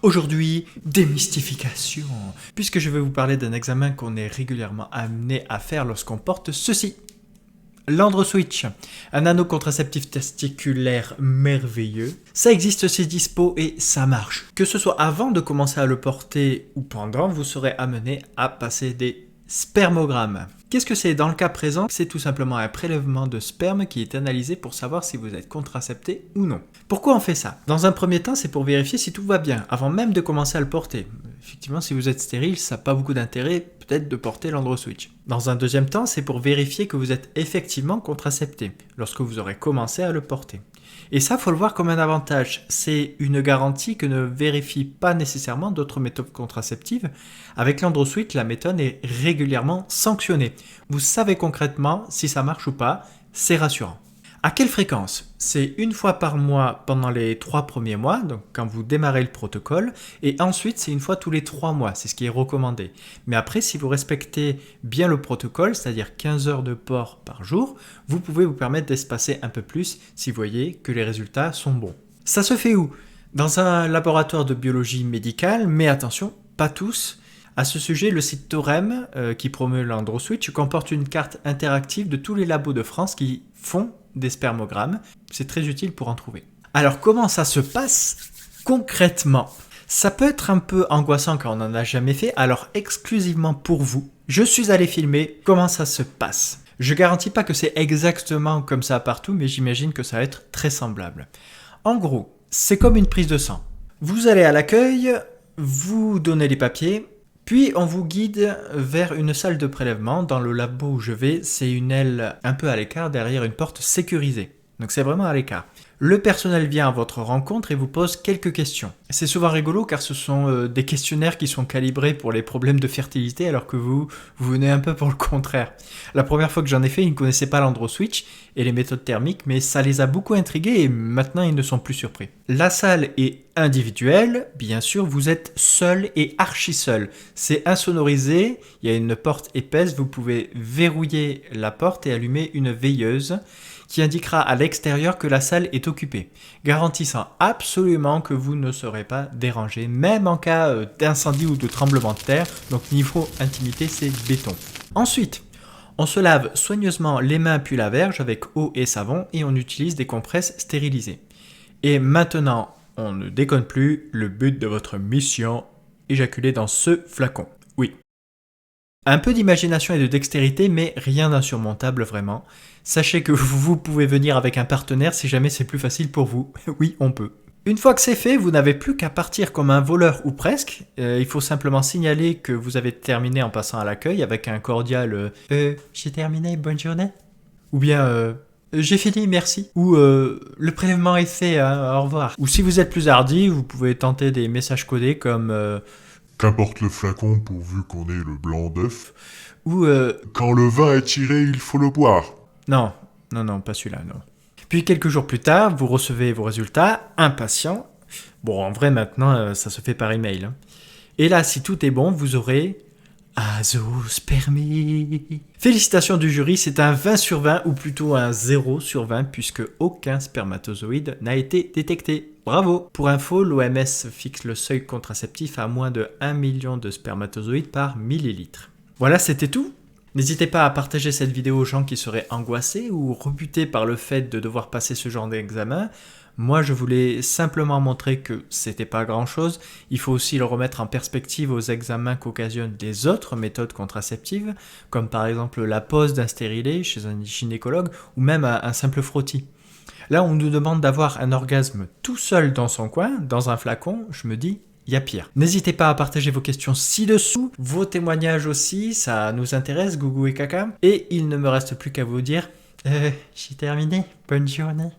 Aujourd'hui, démystification, puisque je vais vous parler d'un examen qu'on est régulièrement amené à faire lorsqu'on porte ceci. L'Androswitch, un anneau contraceptif testiculaire merveilleux. Ça existe, c'est dispo et ça marche. Que ce soit avant de commencer à le porter ou pendant, vous serez amené à passer des spermogrammes. Qu'est-ce que c'est? Dans le cas présent, c'est tout simplement un prélèvement de sperme qui est analysé pour savoir si vous êtes contracepté ou non. Pourquoi on fait ça? Dans un premier temps, c'est pour vérifier si tout va bien, avant même de commencer à le porter. Effectivement, si vous êtes stérile, ça n'a pas beaucoup d'intérêt peut-être de porter l'Androswitch. Dans un deuxième temps, c'est pour vérifier que vous êtes effectivement contracepté, lorsque vous aurez commencé à le porter. Et ça, faut le voir comme un avantage. C'est une garantie que ne vérifient pas nécessairement d'autres méthodes contraceptives. Avec l'Androswitch, la méthode est régulièrement sanctionnée. Vous savez concrètement si ça marche ou pas, c'est rassurant. À quelle fréquence? C'est une fois par mois pendant les 3 premiers mois, donc quand vous démarrez le protocole, et ensuite c'est une fois tous les 3 mois, c'est ce qui est recommandé. Mais après, si vous respectez bien le protocole, c'est-à-dire 15 heures de port par jour, vous pouvez vous permettre d'espacer un peu plus si vous voyez que les résultats sont bons. Ça se fait où? Dans un laboratoire de biologie médicale, mais attention, pas tous. À ce sujet, le site Thorem, qui promeut l'Androswitch, comporte une carte interactive de tous les labos de France qui font des spermogrammes. C'est très utile pour en trouver. Alors, comment ça se passe concrètement? Ça peut être un peu angoissant quand on n'en a jamais fait, alors exclusivement pour vous, je suis allé filmer comment ça se passe. Je garantis pas que c'est exactement comme ça partout, mais j'imagine que ça va être très semblable. En gros, c'est comme une prise de sang. Vous allez à l'accueil, vous donnez les papiers, puis on vous guide vers une salle de prélèvement. Dans le labo où je vais, c'est une aile un peu à l'écart derrière une porte sécurisée. Donc c'est vraiment à l'écart. Le personnel vient à votre rencontre et vous pose quelques questions. C'est souvent rigolo car ce sont des questionnaires qui sont calibrés pour les problèmes de fertilité alors que vous venez un peu pour le contraire. La première fois que j'en ai fait, ils ne connaissaient pas l'Androswitch et les méthodes thermiques, mais ça les a beaucoup intrigués et maintenant ils ne sont plus surpris. La salle est individuelle, bien sûr, vous êtes seul et archi seul. C'est insonorisé, il y a une porte épaisse, vous pouvez verrouiller la porte et allumer une veilleuse qui indiquera à l'extérieur que la salle est occupée, garantissant absolument que vous ne serez pas dérangé, même en cas d'incendie ou de tremblement de terre. Donc niveau intimité, c'est béton. Ensuite, on se lave soigneusement les mains puis la verge avec eau et savon et on utilise des compresses stérilisées. Et maintenant, on ne déconne plus, le but de votre mission, éjaculer dans ce flacon. Oui. Un peu d'imagination et de dextérité, mais rien d'insurmontable vraiment. Sachez que vous pouvez venir avec un partenaire si jamais c'est plus facile pour vous. Oui, on peut. Une fois que c'est fait, vous n'avez plus qu'à partir comme un voleur ou presque. Il faut simplement signaler que vous avez terminé en passant à l'accueil avec un cordial j'ai terminé, bonne journée. Ou bien j'ai fini, merci. Ou le prélèvement est fait, hein, au revoir. Ou si vous êtes plus hardi, vous pouvez tenter des messages codés comme Qu'importe le flacon pourvu qu'on ait le blanc d'œuf. ou Quand le vin est tiré, il faut le boire. non, pas celui-là, non. Puis quelques jours plus tard, vous recevez vos résultats, impatient. Bon, en vrai, maintenant, ça se fait par email. Hein. Et là, si tout est bon, vous aurez azoospermie. Félicitations du jury, c'est un 20 sur 20 ou plutôt un 0 sur 20 puisque aucun spermatozoïde n'a été détecté. Bravo! Pour info, l'OMS fixe le seuil contraceptif à moins de 1 million de spermatozoïdes par millilitre. Voilà, c'était tout. N'hésitez pas à partager cette vidéo aux gens qui seraient angoissés ou rebutés par le fait de devoir passer ce genre d'examen. Moi, je voulais simplement montrer que c'était pas grand-chose. Il faut aussi le remettre en perspective aux examens qu'occasionnent les autres méthodes contraceptives, comme par exemple la pose d'un stérilet chez un gynécologue ou même un simple frottis. Là, on nous demande d'avoir un orgasme tout seul dans son coin, dans un flacon, je me dis, il y a pire. N'hésitez pas à partager vos questions ci-dessous, vos témoignages aussi, ça nous intéresse, Gougou et Caca. Et il ne me reste plus qu'à vous dire, j'ai terminé, bonne journée.